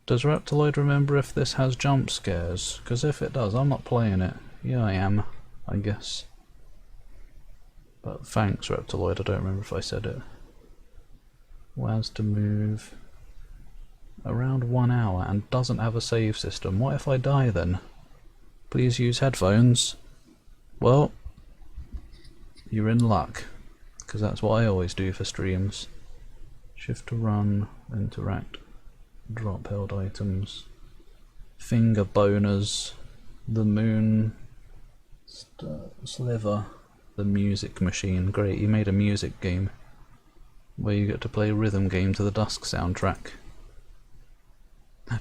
Does Reptiloid remember if this has jump scares? Because if it does, I'm not playing it. Yeah, I am, I guess. But thanks, Reptiloid, I don't remember if I said it. Where's to move? Around 1 hour and doesn't have a save system. What if I die then? Please use headphones. Well, you're in luck, because that's what I always do for streams. Shift to run, interact. Drop held items, finger boners, the moon, sliver, the music machine. Great, you made a music game where you get to play a rhythm game to the Dusk soundtrack.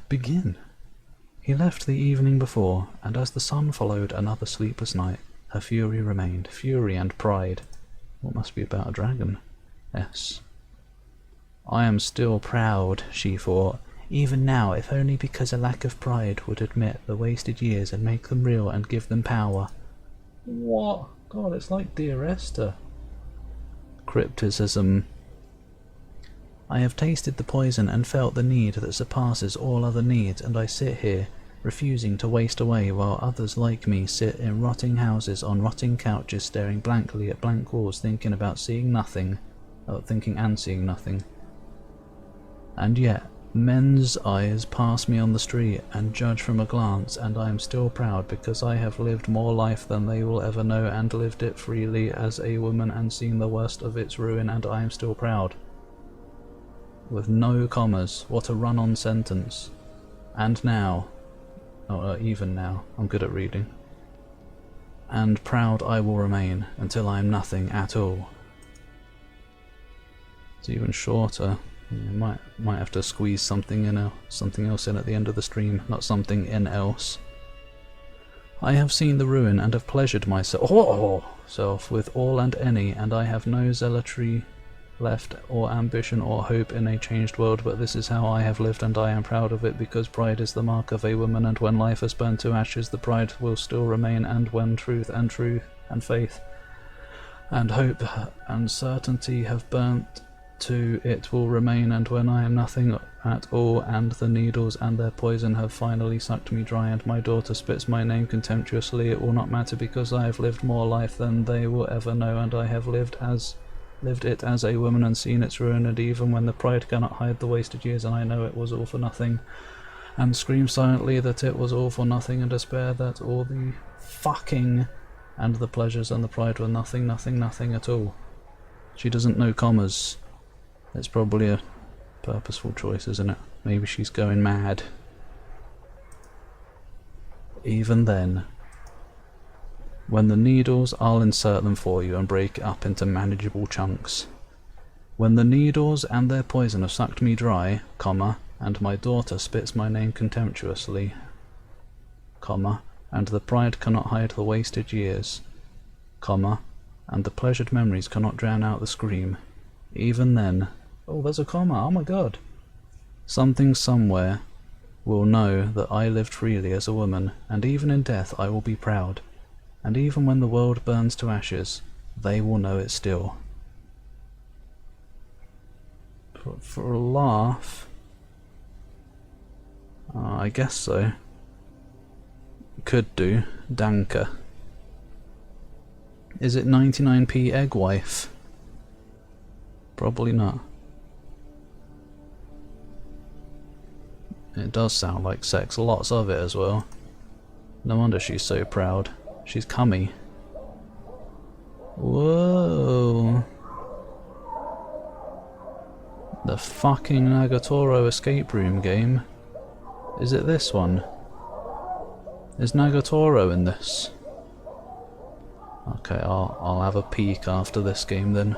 Begin. He left the evening before, and as the sun followed another sleepless night, her fury remained. Fury and pride. What must be about a dragon? Yes. I am still proud, she thought. Even now, if only because a lack of pride would admit the wasted years and make them real and give them power. What? God, it's like Dear Esther. Crypticism. I have tasted the poison and felt the need that surpasses all other needs, and I sit here, refusing to waste away while others like me sit in rotting houses on rotting couches staring blankly at blank walls thinking about seeing nothing. Thinking and seeing nothing. And yet, men's eyes pass me on the street and judge from a glance, and I am still proud because I have lived more life than they will ever know and lived it freely as a woman and seen the worst of its ruin, and I am still proud. With no commas. What a run-on sentence. And now. Even now. I'm good at reading. And proud I will remain until I am nothing at all. It's even shorter. You might have to squeeze something else in at the end of the stream, not something in else. I have seen the ruin and have pleasured myself with all and any, and I have no zealotry left or ambition or hope in a changed world, but this is how I have lived and I am proud of it, because pride is the mark of a woman, and when life has burned to ashes the pride will still remain, and when truth and faith and hope and certainty have burnt to it will remain, and when I am nothing at all and the needles and their poison have finally sucked me dry and my daughter spits my name contemptuously, it will not matter because I have lived more life than they will ever know, and I have lived it as a woman and seen its ruin, and even when the pride cannot hide the wasted years and I know it was all for nothing, and scream silently that it was all for nothing, and despair that all the fucking and the pleasures and the pride were nothing at all. She doesn't know commas. It's probably a purposeful choice, isn't it? Maybe she's going mad. Even then, when the needles, I'll insert them for you and break it up into manageable chunks. When the needles and their poison have sucked me dry, comma, and my daughter spits my name contemptuously, comma, and the pride cannot hide the wasted years, comma, and the pleasured memories cannot drown out the scream. Even then, oh, there's a comma, oh my god. Something somewhere will know that I lived freely as a woman, and even in death I will be proud. And even when the world burns to ashes, they will know it still. For a laugh, I guess so. Could do. Danke. Is it 99p egg wife? Probably not. It does sound like sex, lots of it as well. No wonder she's so proud. She's cummy. Whoa. The fucking Nagatoro escape room game. Is it this one? Is Nagatoro in this? Okay, I'll have a peek after this game then.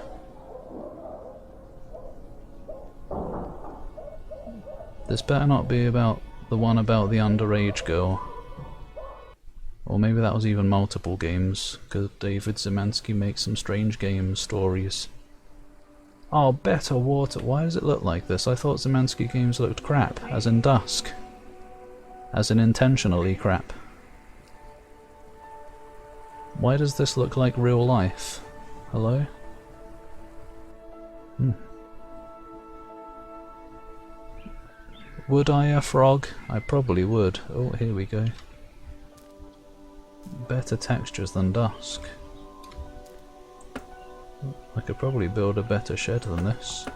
This better not be about the one about the underage girl. Or maybe that was even multiple games, because David Zimansky makes some strange game stories. Oh, better water. Why does it look like this? I thought Zimansky games looked crap, as in Dusk. As in intentionally crap. Why does this look like real life? Hello? Would I a frog? I probably would. Oh, here we go. Better textures than dusk. I could probably build a better shed than this.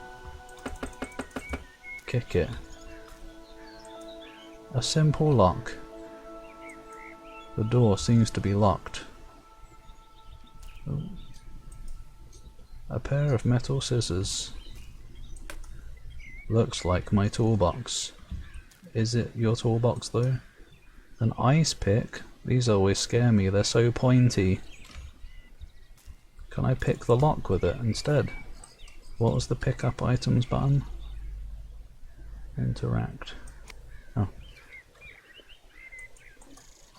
Kick it. A simple lock. The door seems to be locked. Oh. A pair of metal scissors. Looks like my toolbox. Is it your toolbox though? An ice pick? These always scare me, they're so pointy. Can I pick the lock with it instead? What was the pick up items button? Interact. Oh.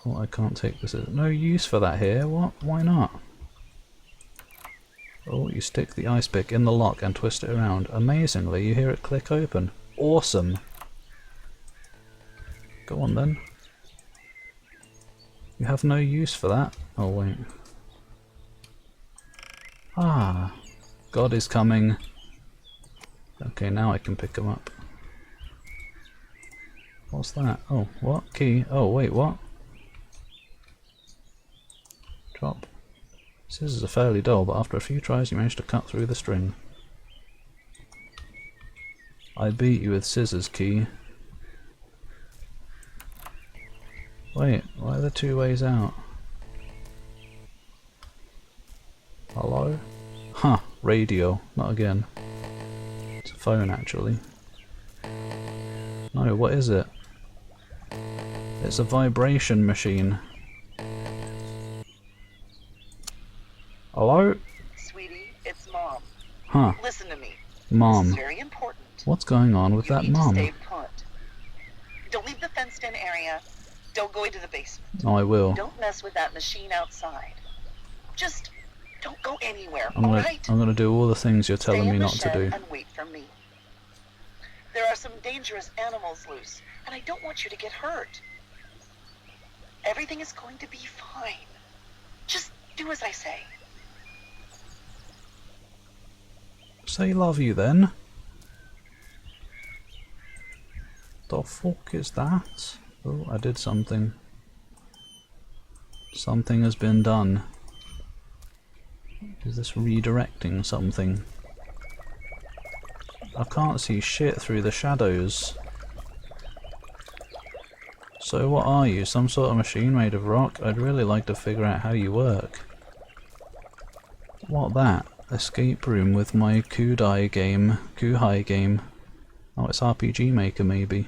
Oh, I can't take this. No use for that here. What? Why not? Oh, you stick the ice pick in the lock and twist it around. Amazingly, you hear it click open. Awesome! Go on then. You have no use for that. Oh wait. Ah! God is coming. Okay, now I can pick him up. What's that? Oh, what? Key? Oh wait, what? Drop. Scissors are fairly dull, but after a few tries you manage to cut through the string. I beat you with scissors, Key. Wait, why are there two ways out? Hello? Huh, radio. Not again. It's a phone, actually. No, what is it? It's a vibration machine. Hello? Sweetie, it's Mom. Huh. Listen to me. Mom. This is very important. What's going on with that mom? You need to stay put. Don't leave the fenced-in area. Don't go into the basement. Oh, I will. Don't mess with that machine outside. Just don't go anywhere, I'm gonna do all the things you're telling me not to do. And wait for me. There are some dangerous animals loose, and I don't want you to get hurt. Everything is going to be fine. Just do as I say. Say love you then. The fuck is that? Oh, I did something. Something has been done. Is this redirecting something? I can't see shit through the shadows. So what are you? Some sort of machine made of rock? I'd really like to figure out how you work. What that? Escape room with my Kuhai game. Oh, it's RPG Maker maybe.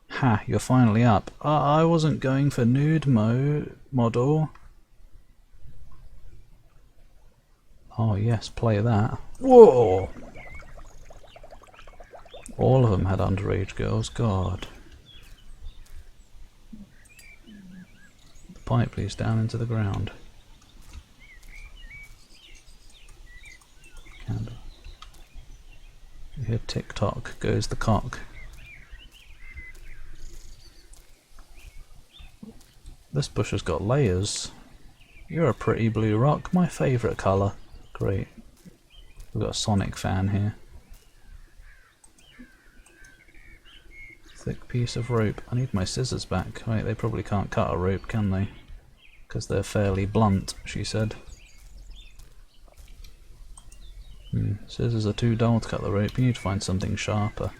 Ha, you're finally up. I wasn't going for nude model. Oh yes, play that. Whoa! All of them had underage girls, God. The pipe leads down into the ground. Candle. You hear tick-tock, goes the cock. This bush has got layers. You're a pretty blue rock, my favourite colour. Great. We've got a Sonic fan here. Thick piece of rope. I need my scissors back. Wait, they probably can't cut a rope, can they? Because they're fairly blunt, she said. Scissors are too dull to cut the rope. You need to find something sharper.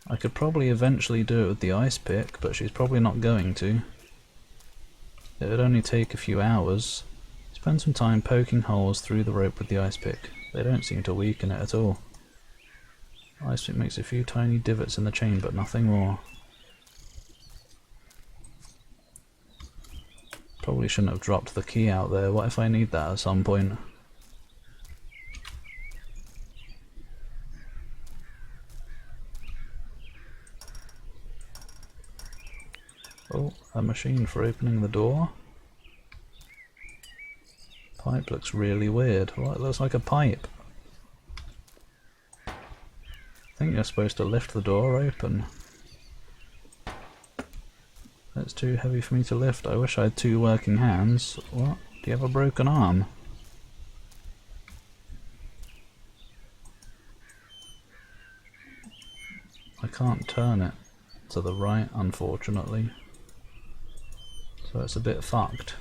I could probably eventually do it with the ice pick, but she's probably not going to. It would only take a few hours. Spend some time poking holes through the rope with the ice pick. They don't seem to weaken it at all. Ice pick makes a few tiny divots in the chain, but nothing more. Probably shouldn't have dropped the key out there. What if I need that at some point? Oh, a machine for opening the door. Pipe looks really weird. Well, it looks like a pipe. I think you're supposed to lift the door open. It's too heavy for me to lift. I wish I had two working hands. What? Do you have a broken arm? I can't turn it to the right, unfortunately. So it's a bit fucked.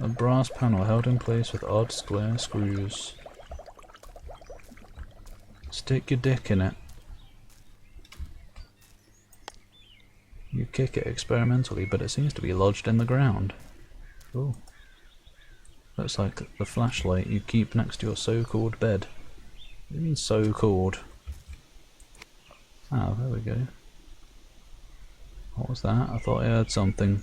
A brass panel held in place with odd square screws. Stick your dick in it. You kick it experimentally, but it seems to be lodged in the ground. Ooh. Looks like the flashlight you keep next to your so-called bed. What do you mean so-called? Ah, there we go. What was that? I thought I heard something.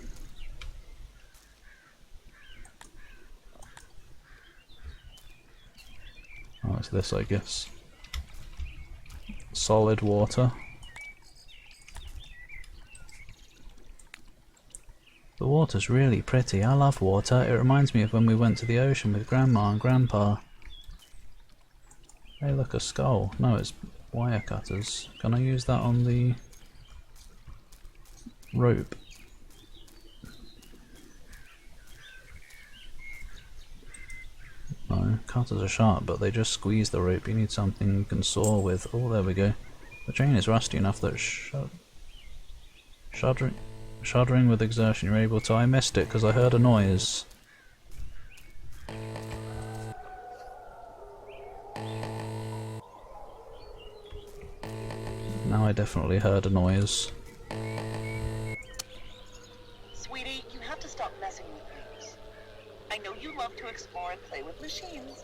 Oh, it's this, I guess. Solid water. The water's really pretty. I love water. It reminds me of when we went to the ocean with Grandma and Grandpa. Hey, look, a skull. No, it's wire cutters. Can I use that on the rope? No, cutters are sharp, but they just squeeze the rope. You need something you can saw with. Oh, there we go. The chain is rusty enough that shuddering with exertion, you're able to. I missed it because I heard a noise. Now I definitely heard a noise. Sweetie, you have to stop messing with things. I know you love to explore and play with machines,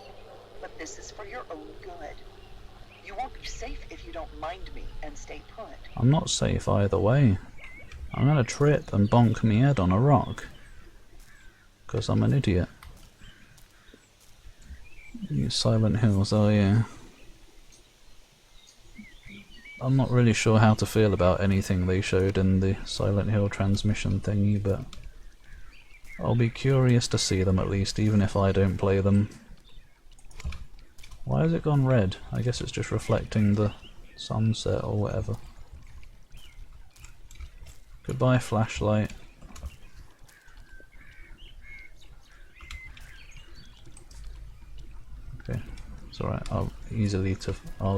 but this is for your own good. You won't be safe if you don't mind me and stay put. I'm not safe either way. I'm gonna trip and bonk me head on a rock. Because I'm an idiot. These Silent Hills, oh yeah. I'm not really sure how to feel about anything they showed in the Silent Hill transmission thingy, but I'll be curious to see them at least, even if I don't play them. Why has it gone red? I guess it's just reflecting the sunset or whatever. Goodbye, flashlight. Okay, it's alright. I'll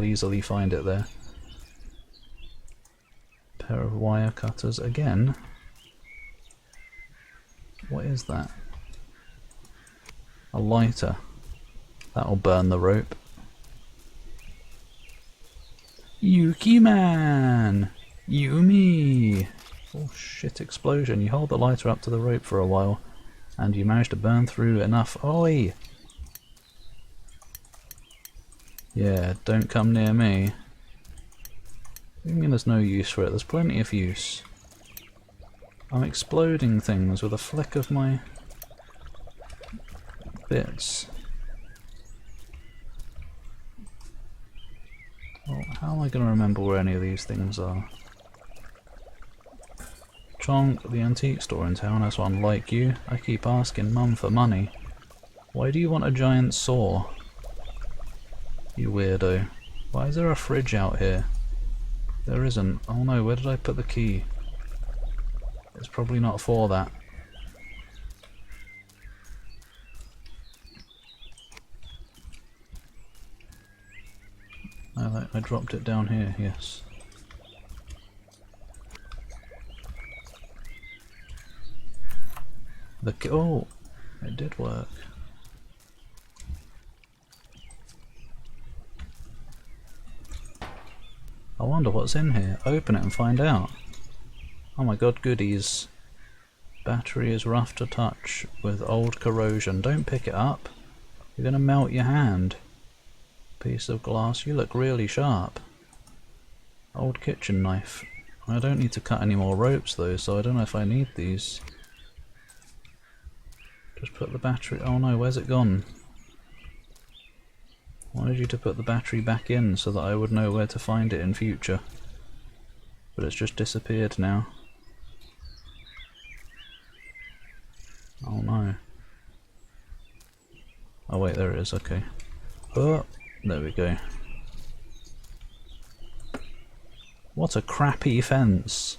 easily find it there. Pair of wire cutters again. What is that? A lighter. That'll burn the rope. Yuki man! Yumi! Oh shit, explosion. You hold the lighter up to the rope for a while and you manage to burn through enough. Oi! Yeah, don't come near me. What do you mean there's no use for it? There's plenty of use. I'm exploding things with a flick of my bits. Well, how am I going to remember where any of these things are? Chonk, the antique store in town has one like you. I keep asking Mum for money. Why do you want a giant saw? You weirdo. Why is there a fridge out here? There isn't. Oh no, where did I put the key? It's probably not for that. I dropped it down here, yes. Oh! It did work. I wonder what's in here. Open it and find out. Oh my god, goodies. Battery is rough to touch with old corrosion. Don't pick it up. You're gonna melt your hand. Piece of glass. You look really sharp. Old kitchen knife. I don't need to cut any more ropes though, so I don't know if I need these. Just put the battery... Oh no, where's it gone? I wanted you to put the battery back in so that I would know where to find it in future. But it's just disappeared now. Oh no. Oh wait, there it is, okay. Oh, there we go. What a crappy fence.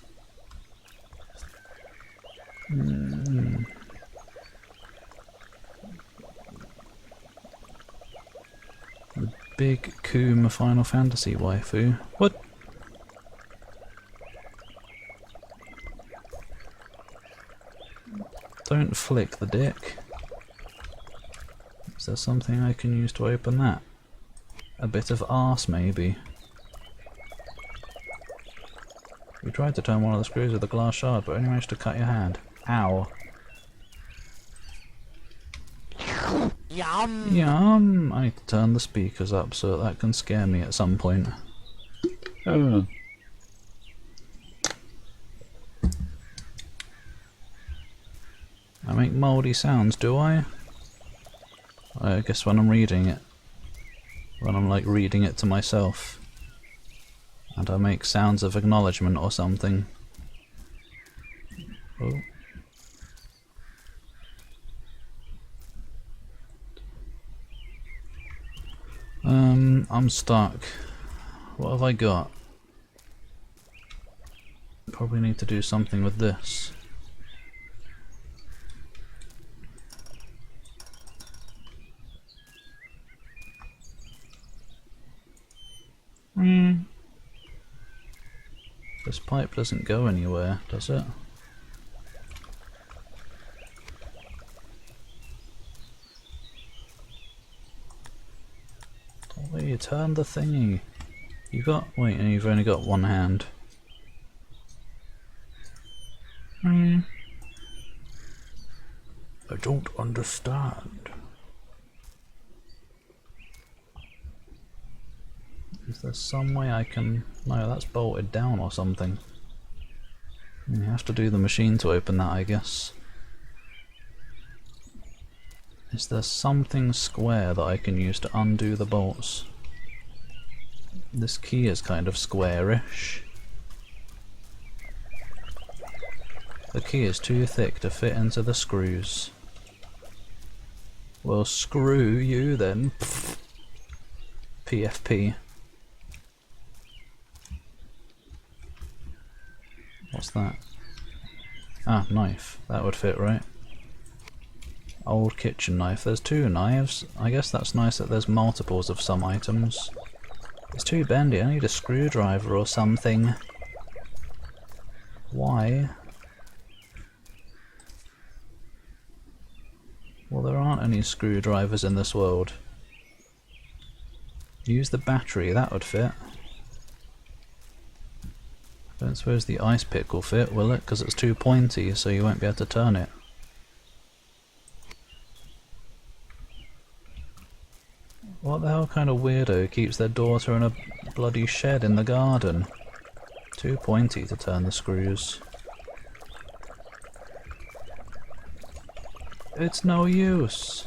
Big Coom Final Fantasy waifu. What? Don't flick the dick. Is there something I can use to open that? A bit of arse, maybe. You tried to turn one of the screws with a glass shard, but only managed to cut your hand. Ow. Yum! Yum! I need to turn the speakers up so that can scare me at some point. Oh. I make mouldy sounds, do I? I guess when I'm reading it. When I'm like reading it to myself. And I make sounds of acknowledgement or something. Oh. I'm stuck. What have I got? Probably need to do something with this. This pipe doesn't go anywhere, does it? Oh, you turn the thingy. You got... wait, and you've only got one hand. I don't understand. Is there some way I can... no, that's bolted down or something. You have to do the machine to open that, I guess. Is there something square that I can use to undo the bolts? This key is kind of squarish. The key is too thick to fit into the screws. Well, screw you then. PFP. What's that? Ah, knife. That would fit, right? Old kitchen knife. There's two knives. I guess that's nice that there's multiples of some items. It's too bendy. I need a screwdriver or something. Why? Well, there aren't any screwdrivers in this world. Use the battery. That would fit. I don't suppose the ice pick will fit, will it? Because it's too pointy, so you won't be able to turn it. What the hell kind of weirdo keeps their daughter in a bloody shed in the garden? Too pointy to turn the screws. It's no use.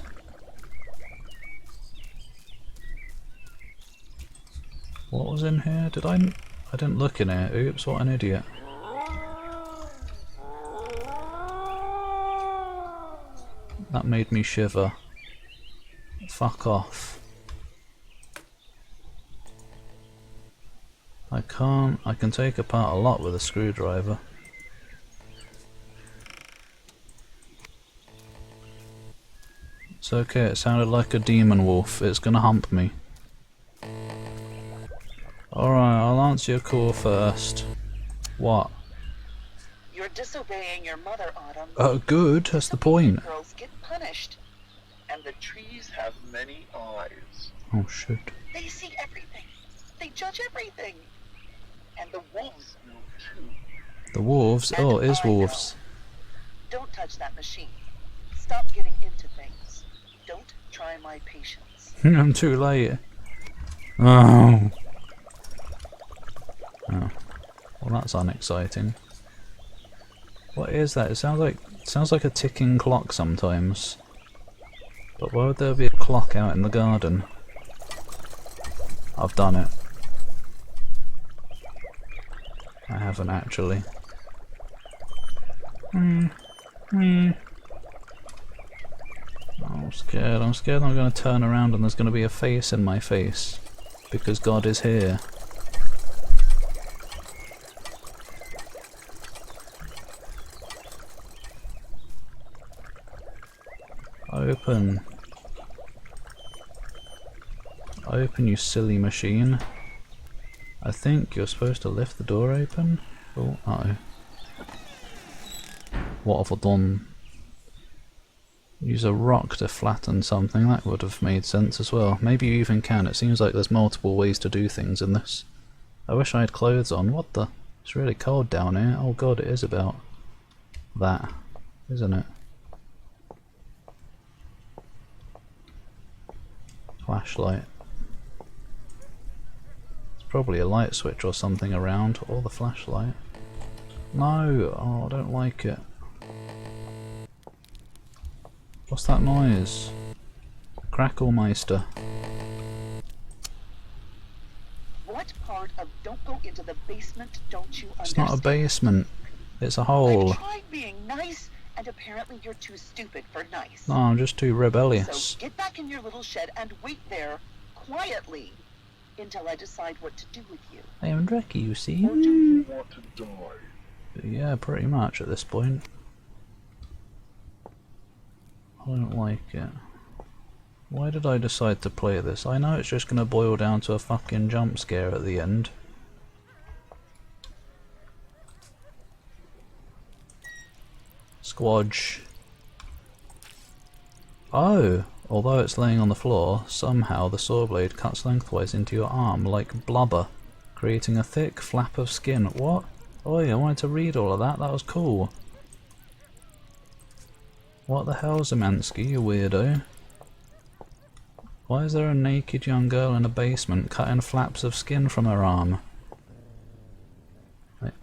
What was in here? I didn't look in here. Oops, what an idiot. That made me shiver. Fuck off. I can take apart a lot with a screwdriver. It's okay, it sounded like a demon wolf. It's gonna hump me. Alright, I'll answer your call first. What? You're disobeying your mother, Autumn. Oh, good, that's the point. Girls get punished. And the trees have many eyes. Oh shit. They see everything. They judge everything. And the wolves know too. The wolves? And Oh, it is I know. wolves. Don't touch that machine. Stop getting into things. Don't try my patience. I'm too late. Oh. Oh. Well, that's unexciting. What is that? It sounds like a ticking clock sometimes. But why would there be a clock out in the garden? I've done it. I haven't actually. I'm scared. I'm scared I'm going to turn around and there's going to be a face in my face. Because God is here. Open. Open, you silly machine. I think you're supposed to lift the door open. Oh, uh-oh. What have I done? Use a rock to flatten something. That would have made sense as well. Maybe you even can. It seems like there's multiple ways to do things in this. I wish I had clothes on. What the? It's really cold down here. Oh god, it is about that, isn't it? Flashlight. There's probably a light switch or something around, or the flashlight. No! Oh, I don't like it. What's that noise? Cracklemeister. What part of don't go into the basement don't you It's understand? not a basement. It's a hole. I've tried being nice, and apparently you're too stupid for nice. No, I'm just too rebellious. So get back in your little shed and wait there, quietly, until I decide what to do with you. I am Dreki, you see? Or do you want to die? Yeah, pretty much at this point. I don't like it. Why did I decide to play this? I know it's just gonna boil down to a fucking jump scare at the end. Squadge. Oh! Although it's laying on the floor, somehow the saw blade cuts lengthwise into your arm like blubber, creating a thick flap of skin. What? Oh yeah, I wanted to read all of that, that was cool. What the hell, Zemansky, you weirdo? Why is there a naked young girl in a basement cutting flaps of skin from her arm? Wait.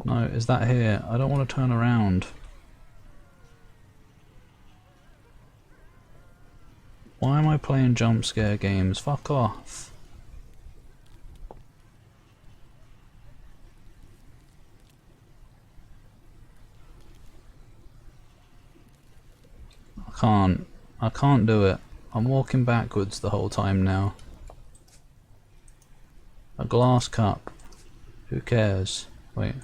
No, is that here? I don't want to turn around. Why am I playing jump scare games? Fuck off. I can't do it. I'm walking backwards the whole time now. A glass cup. Who cares? Wait.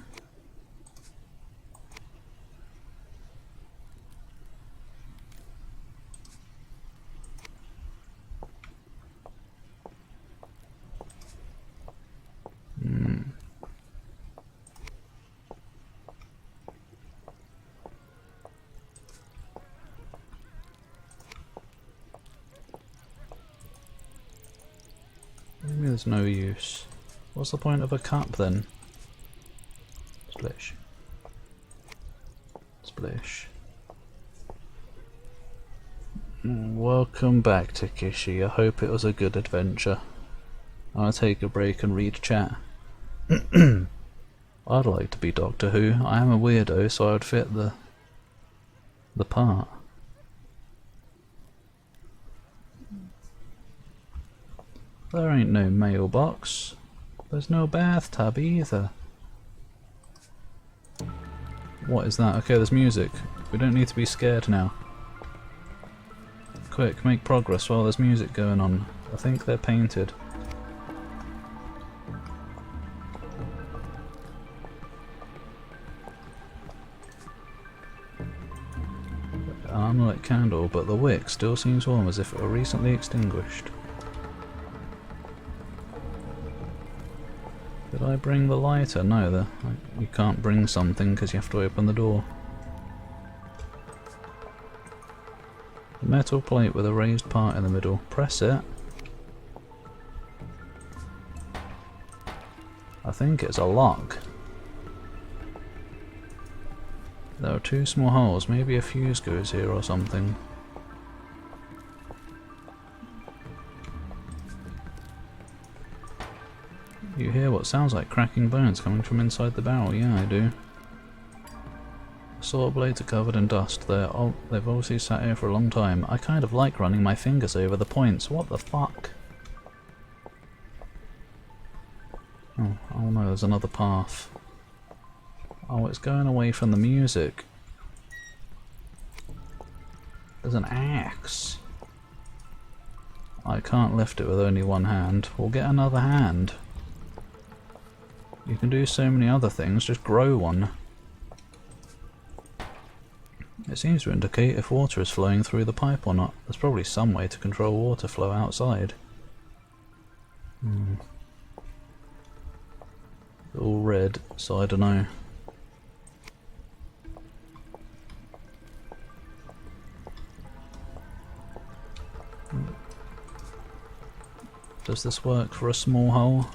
Maybe there's no use. What's the point of a cup then? Splish. Splish. Welcome back, Takeshi. I hope it was a good adventure. I'm gonna take a break and read chat. I'd like to be Doctor Who. I am a weirdo, so I would fit the part. There ain't no mailbox. There's no bathtub either. What is that? Okay, there's music. We don't need to be scared now. Quick, make progress while there's music going on. I think they're painted. An unlit candle, but the wick still seems warm as if it were recently extinguished. Did I bring the lighter? No, you can't bring something because you have to open the door. A metal plate with a raised part in the middle. Press it. I think it's a lock. There are two small holes. Maybe a fuse goes here or something. You hear what sounds like cracking bones coming from inside the barrel. Yeah, I do. Saw blades are covered in dust. They've obviously sat here for a long time. I kind of like running my fingers over the points. What the fuck? Oh no, there's another path. Oh, it's going away from the music. There's an axe. I can't lift it with only one hand. We'll get another hand. You can do so many other things, just grow one. It seems to indicate if water is flowing through the pipe or not. There's probably some way to control water flow outside. All red, so I don't know. Does this work for a small hole?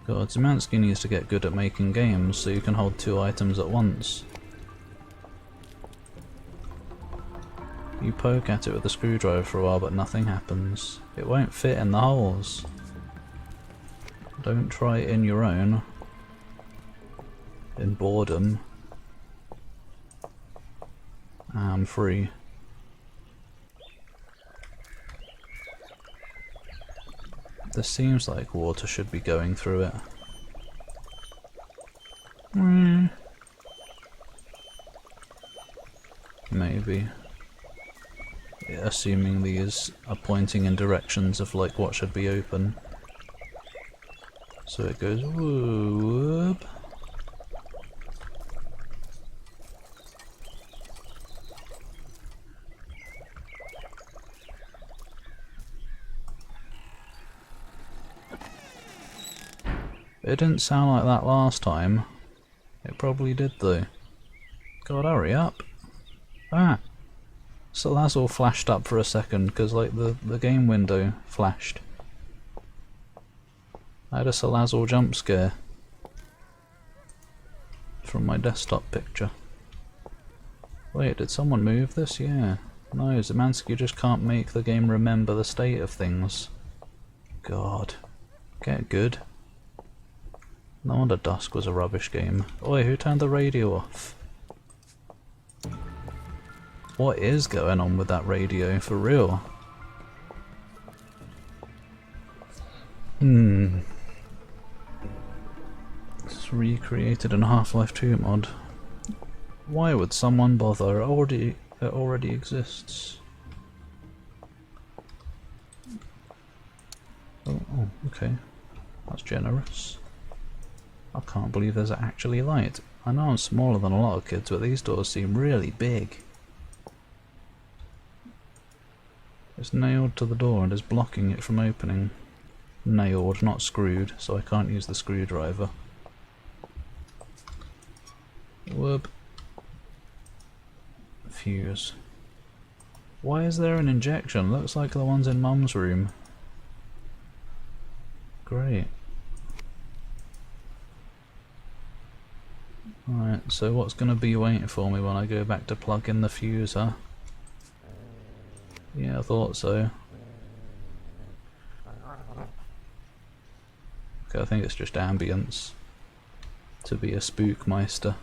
God, Zemansky needs to get good at making games so you can hold 2 items at once. You poke at it with a screwdriver for a while but nothing happens. It won't fit in the holes. Don't try it in your own. In boredom. I'm free. This seems like water should be going through it. Maybe. Yeah, assuming these are pointing in directions of like what should be open. So it goes whoop. It didn't sound like that last time. It probably did though. God, hurry up. Ah! So that's all flashed up for a second because like the game window flashed. I had a Salazzle jump scare from my desktop picture. Wait, did someone move this? Yeah. No, Zemansky just can't make the game remember the state of things. God. Get good. No wonder Dusk was a rubbish game. Oi, who turned the radio off? What is going on with that radio, for real? It's recreated in Half-Life 2 mod. Why would someone bother? It already exists. Oh, okay. That's generous. I can't believe there's actually light. I know I'm smaller than a lot of kids, but these doors seem really big. It's nailed to the door and is blocking it from opening. Nailed, not screwed, so I can't use the screwdriver. Whoop. Fuse. Why is there an injection? Looks like the ones in Mum's room. Great. Alright, so what's going to be waiting for me when I go back to plug in the fuse, huh? Yeah, I thought so. Okay, I think it's just ambience to be a spookmeister.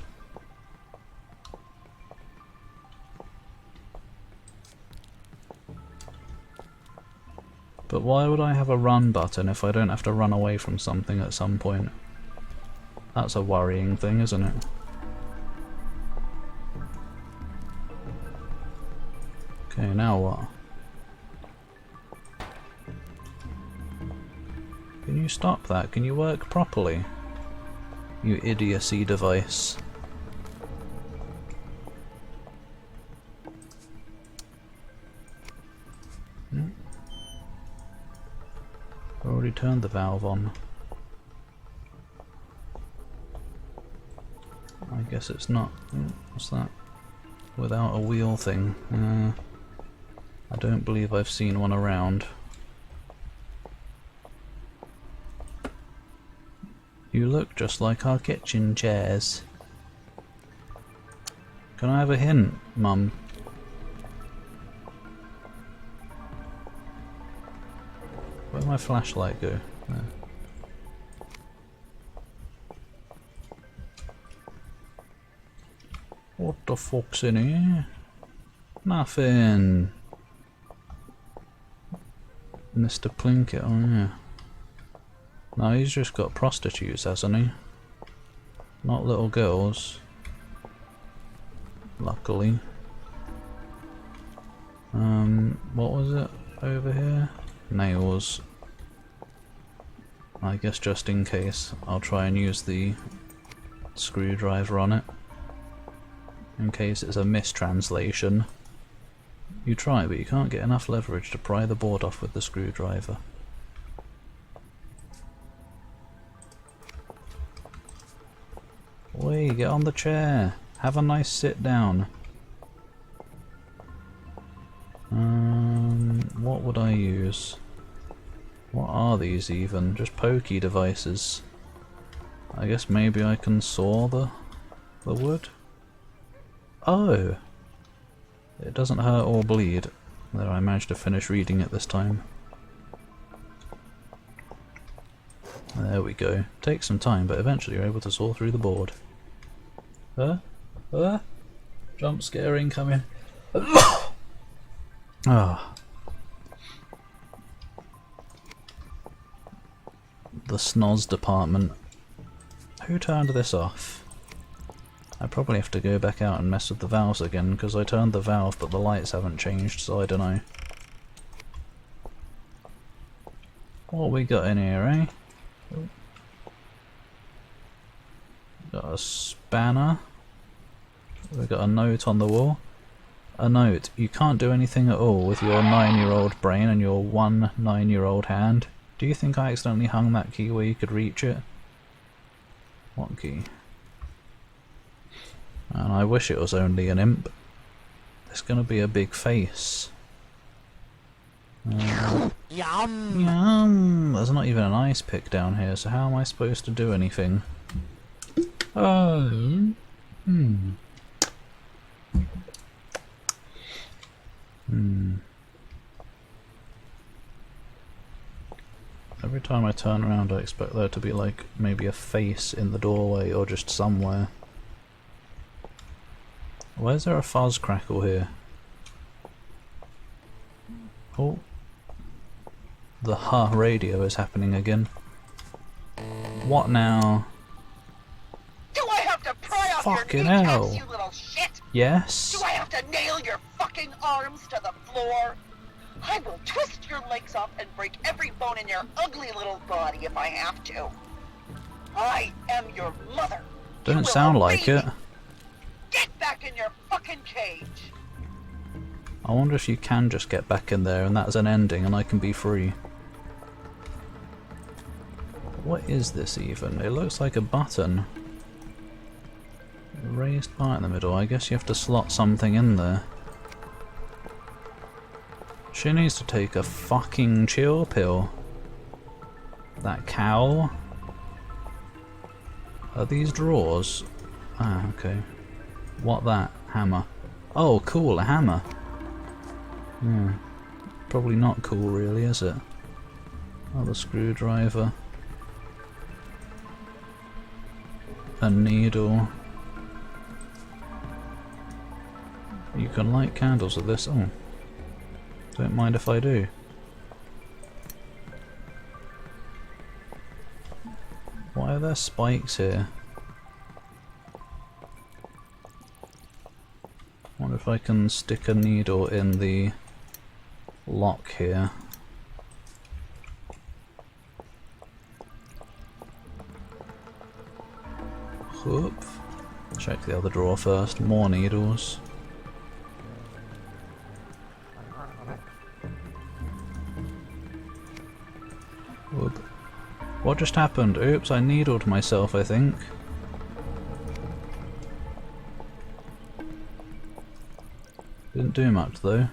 But why would I have a run button if I don't have to run away from something at some point? That's a worrying thing, isn't it? Okay, now what? Can you stop that? Can you work properly? You idiocy device. Already turned the valve on. I guess it's not. What's that? Without a wheel thing. I don't believe I've seen one around. You look just like our kitchen chairs. Can I have a hint, Mum? Where'd my flashlight go? There. What the fuck's in here? Nothing. Mr. Plinkett, oh yeah. No, he's just got prostitutes, hasn't he? Not little girls. Luckily. What was it over here? Nails. I guess just in case, I'll try and use the screwdriver on it. in case it's a mistranslation. You try, but you can't get enough leverage to pry the board off with the screwdriver. Oi, get on the chair. Have a nice sit down. What would I use? What are these even? Just pokey devices. I guess maybe I can saw the wood? Oh! It doesn't hurt or bleed. There, I managed to finish reading it this time. There we go. Takes some time, but eventually you're able to saw through the board. Jump scare incoming. Ah. The snoz department. Who turned this off? I probably have to go back out and mess with the valves again, because I turned the valve but the lights haven't changed, so I don't know. What we got in here, eh? Got a spanner. We got a note on the wall. A note. You can't do anything at all with your 9-year-old brain and your 1 9-year-old hand. Do you think I accidentally hung that key where you could reach it? What key? And I wish it was only an imp. There's gonna be a big face. Yum! Yum! There's not even an ice pick down here, so how am I supposed to do anything? Every time I turn around I expect there to be like maybe a face in the doorway or just somewhere. Why is there a fuzz crackle here? Oh. The radio is happening again. What now? Do I have to pry off Fucking your kneecaps, hell. you little shit? Yes? Do I have to nail your fucking arms to the floor? I will twist your legs off and break every bone in your ugly little body if I have to. I am your mother. You Don't will sound obey like it. me. Get back in your fucking cage. I wonder if you can just get back in there and that's an ending and I can be free. What is this even? It looks like a button. A raised bar in the middle. I guess you have to slot something in there. She needs to take a fucking chill pill. That cowl. Are these drawers? Ah, okay. What that? Hammer. Oh, cool, a hammer. Hmm. Probably not cool really, is it? Oh, the screwdriver. A needle. You can light candles with this. Oh. Don't mind if I do. Why are there spikes here? Wonder if I can stick a needle in the lock here. Whoop. Check the other drawer first. More needles. Whoop. What just happened? Oops, I needled myself, I think. Didn't do much though.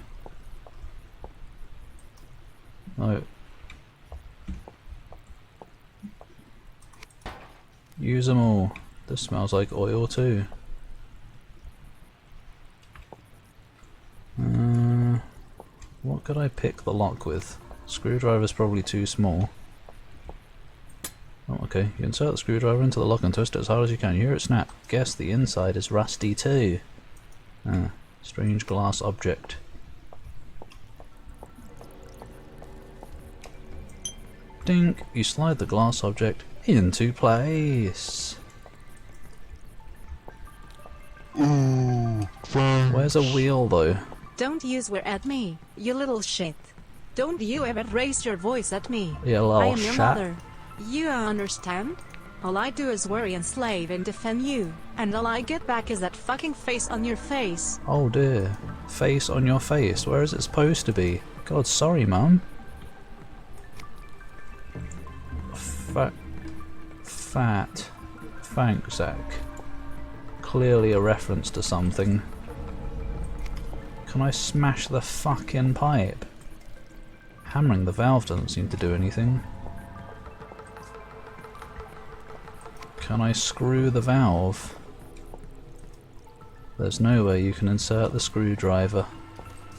Oh. Use them all. This smells like oil too. What could I pick the lock with? Screwdriver's probably too small. Oh, okay. You insert the screwdriver into the lock and twist it as hard as you can. You hear it snap. Guess the inside is rusty too. Ah, strange glass object. Dink! You slide the glass object into place. Ooh, fun. Where's a wheel though? Don't you swear at me, you little shit. Don't you ever raise your voice at me. Yeah, I little am your shit. mother. You understand? All I do is worry and slave and defend you, and all I get back is that fucking face on your face. Oh dear. Face on your face. Where is it supposed to be? God, sorry, Mum. Fat. Thanks, Zach. Clearly a reference to something. Can I smash the fucking pipe? Hammering the valve doesn't seem to do anything. Can I screw the valve? There's no way you can insert the screwdriver.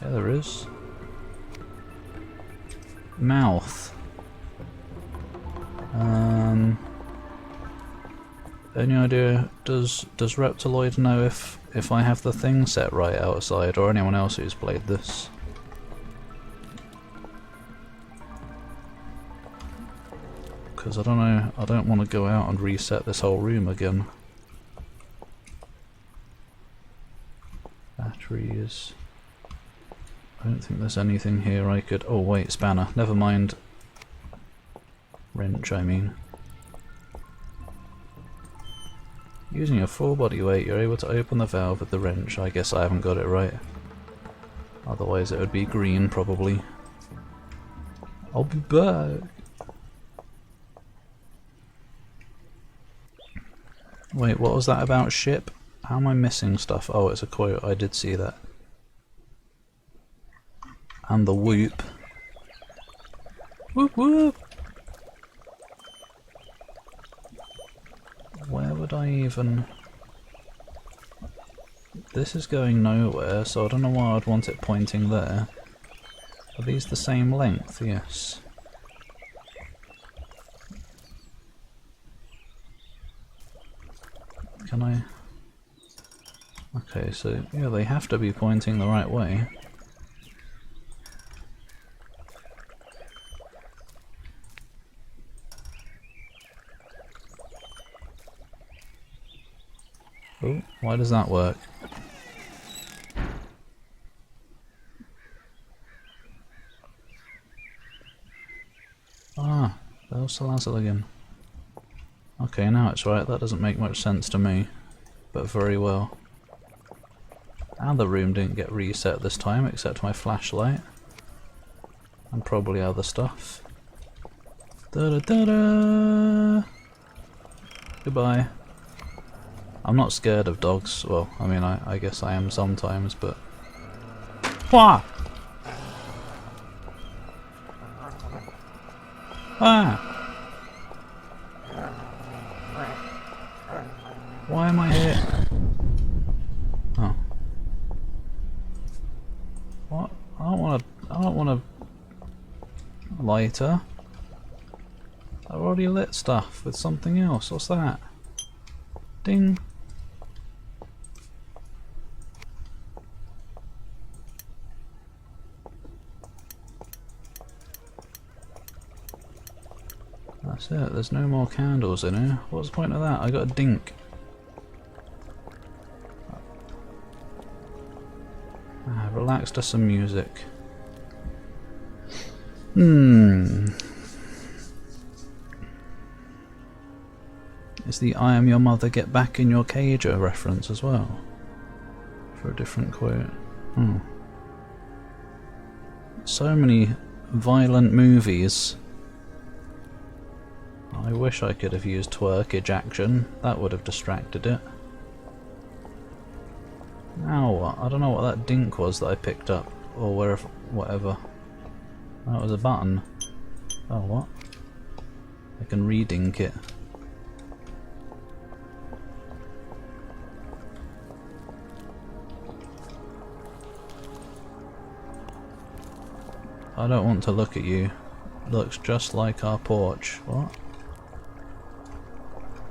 Yeah, there is. Mouth. Any idea, does Reptiloid know if I have the thing set right outside, or anyone else who's played this? Because I don't know, I don't want to go out and reset this whole room again. Batteries. I don't think there's anything here I could... Oh wait, spanner. Never mind. Wrench, I mean. Using your full body weight, you're able to open the valve with the wrench. I guess I haven't got it right. Otherwise it would be green, probably. I'll be back. Wait, what was that about ship? How am I missing stuff? Oh, it's a quote. I did see that. And the whoop. Whoop whoop! Where would I even... This is going nowhere, so I don't know why I'd want it pointing there. Are these the same length? Yes. Can I... Okay, so yeah, they have to be pointing the right way. Oh, why does that work? Ah, Bel Salazar again. Okay, now it's right. That doesn't make much sense to me, but very well. And the room didn't get reset this time, except my flashlight. And probably other stuff. Da-da-da-da! Goodbye. I'm not scared of dogs. Well, I mean, I guess I am sometimes, but... Wah! Ah! Why am I here? Oh. What? I don't want a lighter. I've already lit stuff with something else. What's that? Ding. That's it, there's no more candles in here. What's the point of that? I got a dink. Relax to some music. Is the I am your mother, get back in your cage a reference as well? For a different quote. So many violent movies. I wish I could have used twerkage action. That would have distracted it. Now what? I don't know what that dink was that I picked up, or wherever, whatever. That was a button. Oh, what? I can re-dink it. I don't want to look at you. Looks just like our porch. What?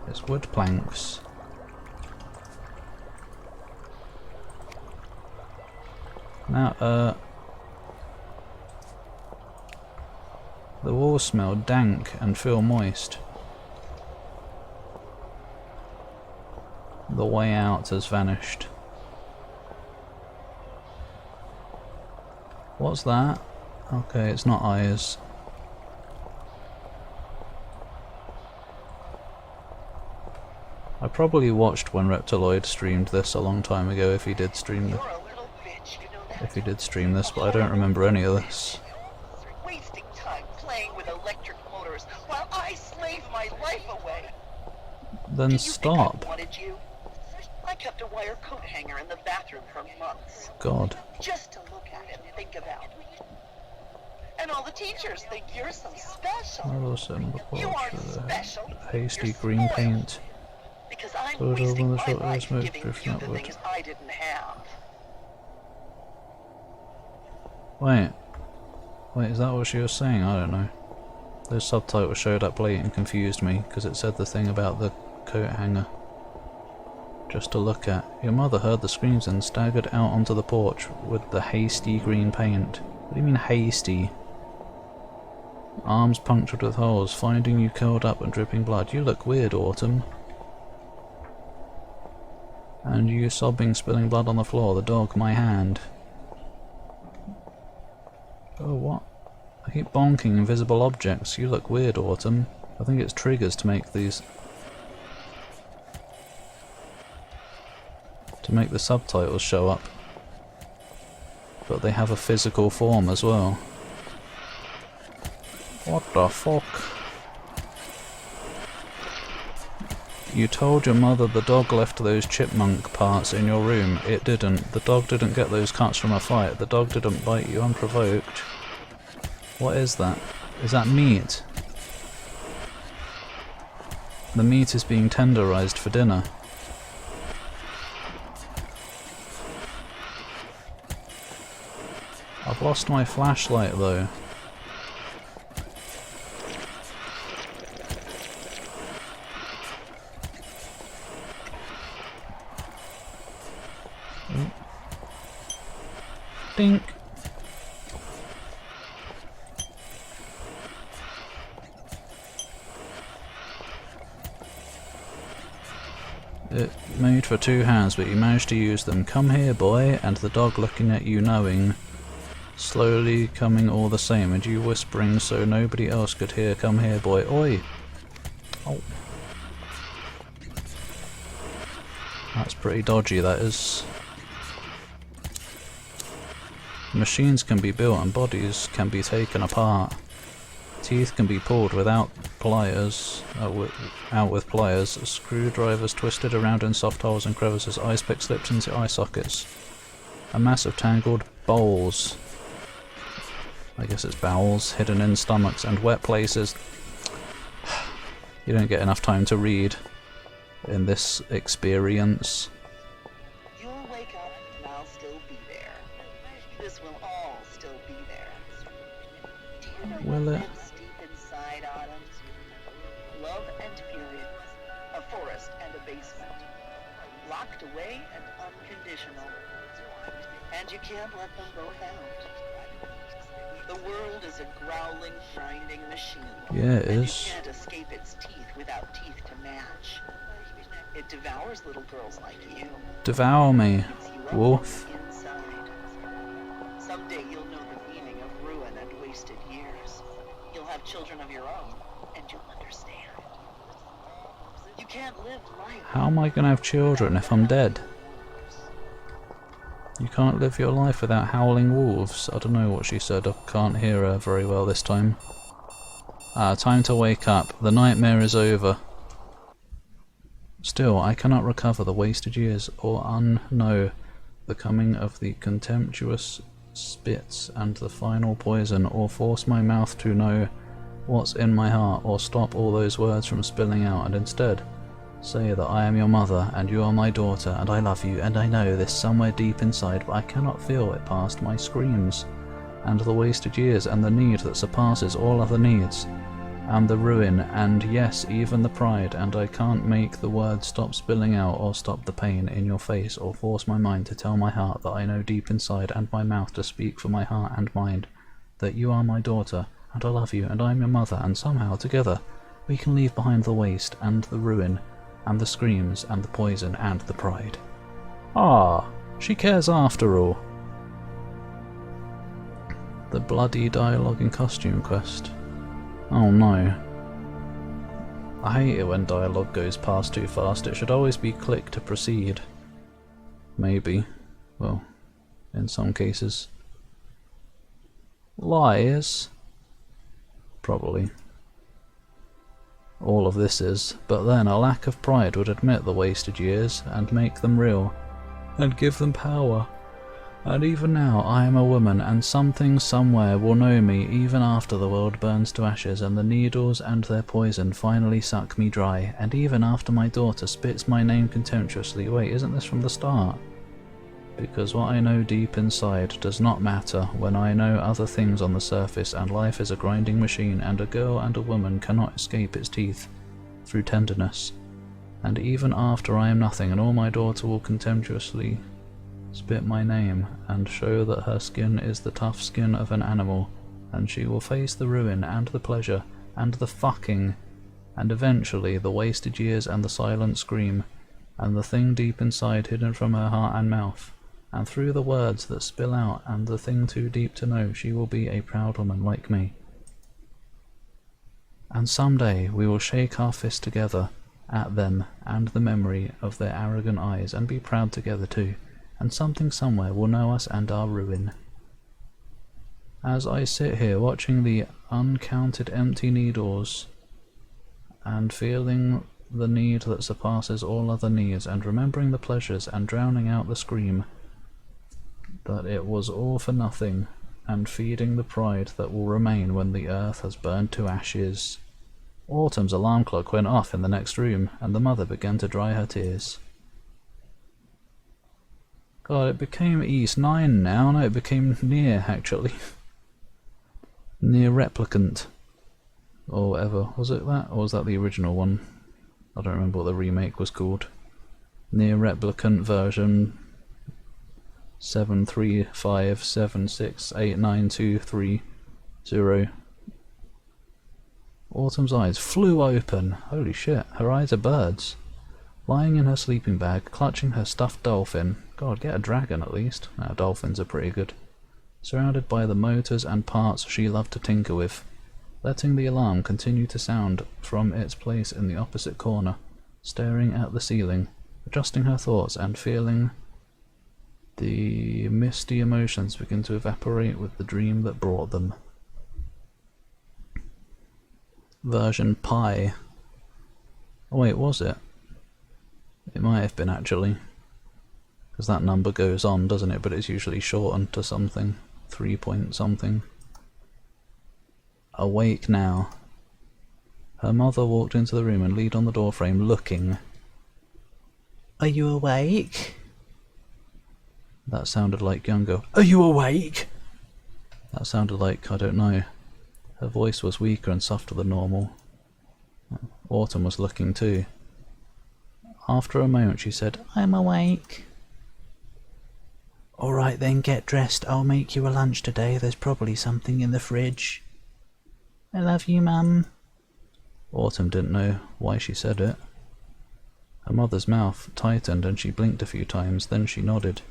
It's wood planks. Now, the walls smell dank and feel moist. The way out has vanished. What's that? Okay, it's not eyes. I probably watched when Reptiloid streamed this a long time ago if he did stream You're a little bitch, you know that? if he did stream this, but I don't remember any of this. Wasting time playing with electric motors while I slave my life away. Then Did you stop. think I wanted you? I kept a wire coat hanger in the bathroom for months, God. just to look at and think about. And all the teachers think you're so special. I will send the You porch aren't with a special. hasty You're green spoiled. paint. Because I'm Photo wasting on the my shot of life smoke giving proof you the network. things I didn't have. Wait, is that what she was saying? I don't know. Those subtitles showed up late and confused me, because it said the thing about the coat hanger. Just to look at. Your mother heard the screams and staggered out onto the porch with the hasty green paint. What do you mean hasty? Arms punctured with holes, finding you curled up and dripping blood. You look weird, Autumn. And you sobbing, spilling blood on the floor. The dog, my hand. Oh, what? I keep bonking invisible objects. You look weird, Autumn. I think it's triggers to make these... to make the subtitles show up. But they have a physical form as well. What the fuck? You told your mother the dog left those chipmunk parts in your room. It didn't. The dog didn't get those cuts from a fight. The dog didn't bite you unprovoked. What is that? Is that meat? The meat is being tenderized for dinner. I've lost my flashlight though. Dink. It made for 2 hands, but you managed to use them. Come here, boy, and the dog looking at you knowing. Slowly coming all the same, and you whispering so nobody else could hear. Come here, boy. Oi! Oh. That's pretty dodgy, that is. Machines can be built and bodies can be taken apart. Teeth can be pulled without pliers, out with pliers. Screwdrivers twisted around in soft holes and crevices. Ice pick slipped into eye sockets. A mass of tangled bowls. I guess it's bowels hidden in stomachs and wet places. You don't get enough time to read in this experience. You'll wake up and I'll still be there. This will all still be there. Do you know Will what it? lives deep inside Autumn's? Love and fury. A forest and a basement. Locked away and unconditional. And you can't let them both out. The world is a growling, grinding machine. Yeah, it and is. you can't escape its teeth without teeth to match. It devours little girls like you. Devour me, Eats you up wolf. from the inside. Someday you'll know the meaning of ruin and wasted years. You'll have children of your own, and you'll understand. You can't live life. How am I gonna have children if I'm dead? You can't live your life without howling wolves. I don't know what she said. I can't hear her very well this time. Time to wake up. The nightmare is over. Still, I cannot recover the wasted years or unknow the coming of the contemptuous spits and the final poison, or force my mouth to know what's in my heart, or stop all those words from spilling out, and instead say that I am your mother, and you are my daughter, and I love you, and I know this somewhere deep inside, but I cannot feel it past my screams, and the wasted years, and the need that surpasses all other needs, and the ruin, and yes, even the pride, and I can't make the words stop spilling out, or stop the pain in your face, or force my mind to tell my heart that I know deep inside, and my mouth to speak for my heart and mind, that you are my daughter, and I love you, and I am your mother, and somehow, together, we can leave behind the waste, and the ruin, and the screams, and the poison, and the pride. Ah, she cares after all. The bloody dialogue in Costume Quest. Oh no. I hate it when dialogue goes past too fast. It should always be click to proceed. Maybe. Well, in some cases. Lies? Probably. All of this is, but then a lack of pride would admit the wasted years and make them real, and give them power. And even now I am a woman, and something somewhere will know me even after the world burns to ashes and the needles and their poison finally suck me dry, and even after my daughter spits my name contemptuously. Wait, isn't this from the start? Because what I know deep inside does not matter when I know other things on the surface, and life is a grinding machine, and a girl and a woman cannot escape its teeth through tenderness. And even after I am nothing, and all my daughter will contemptuously spit my name and show that her skin is the tough skin of an animal, and she will face the ruin and the pleasure and the fucking, and eventually the wasted years and the silent scream, and the thing deep inside hidden from her heart and mouth. And through the words that spill out and the thing too deep to know, she will be a proud woman like me. And someday we will shake our fist together at them and the memory of their arrogant eyes, and be proud together too, and something somewhere will know us and our ruin. As I sit here watching the uncounted empty needles and feeling the need that surpasses all other needs, and remembering the pleasures and drowning out the scream, that it was all for nothing, and feeding the pride that will remain when the earth has burned to ashes. Autumn's alarm clock went off in the next room, and the mother began to dry her tears. God, it became East 9 now. No, it became Near, actually. Near Replicant. Or whatever. Was it that? Or was that the original one? I don't remember what the remake was called. Near Replicant version 735768923. Autumn's eyes flew open. Holy shit, her eyes are birds. Lying in her sleeping bag, clutching her stuffed dolphin. God, get a dragon at least. Now, dolphins are pretty good. Surrounded by the motors and parts she loved to tinker with. Letting the alarm continue to sound from its place in the opposite corner. Staring at the ceiling. Adjusting her thoughts and feeling the misty emotions begin to evaporate with the dream that brought them. Version Pi. Oh wait, was it? It might have been actually. Because that number goes on, doesn't it? But it's usually shortened to something. 3 point something. Awake now. Her mother walked into the room and leaned on the doorframe, looking. Are you awake? That sounded like younger. Are you awake? That sounded like, I don't know. Her voice was weaker and softer than normal. Autumn was looking too. After a moment she said, I'm awake. Alright then, get dressed. I'll make you a lunch today. There's probably something in the fridge. I love you, Mum. Autumn didn't know why she said it. Her mother's mouth tightened and she blinked a few times, then she nodded.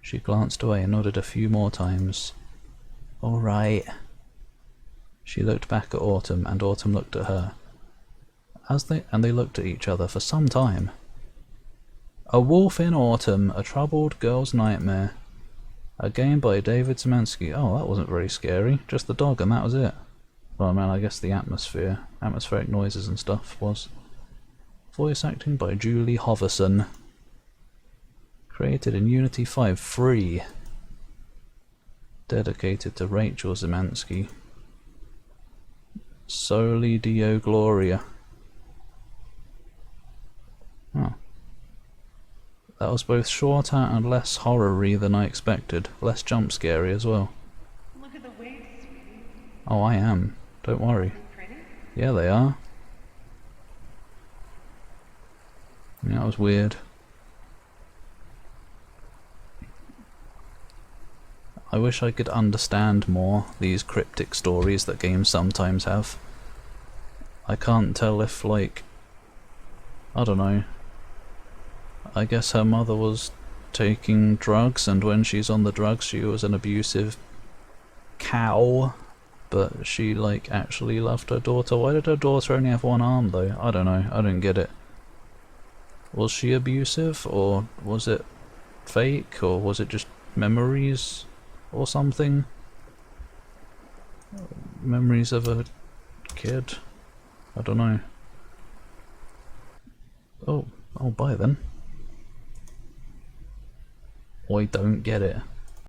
She glanced away and nodded a few more times. Alright. She looked back at Autumn, and Autumn looked at her. They looked at each other for some time. A Wolf in Autumn, A Troubled Girl's Nightmare. A game by David Szymanski. Oh, that wasn't very scary. Just the dog and that was it. Well, man, I guess the atmospheric noises and stuff was. Voice acting by Julie Hoverson. Created in Unity 5 free. Dedicated to Rachel Szymanski. Soli Deo Gloria. Oh. That was both shorter and less horror-y than I expected. Less jump-scary as well. Look at the waves, sweetie. Oh, I am. Don't worry. Pretty? Yeah, they are. Yeah, that was weird. I wish I could understand more these cryptic stories that games sometimes have. I can't tell if, like, I don't know. I guess her mother was taking drugs, and when she's on the drugs she was an abusive cow, but she like actually loved her daughter. Why did her daughter only have one arm though? I don't know. I don't get it. Was she abusive, or was it fake, or was it just memories or something? Memories of a kid? I don't know. Oh, I'll buy then. I don't get it.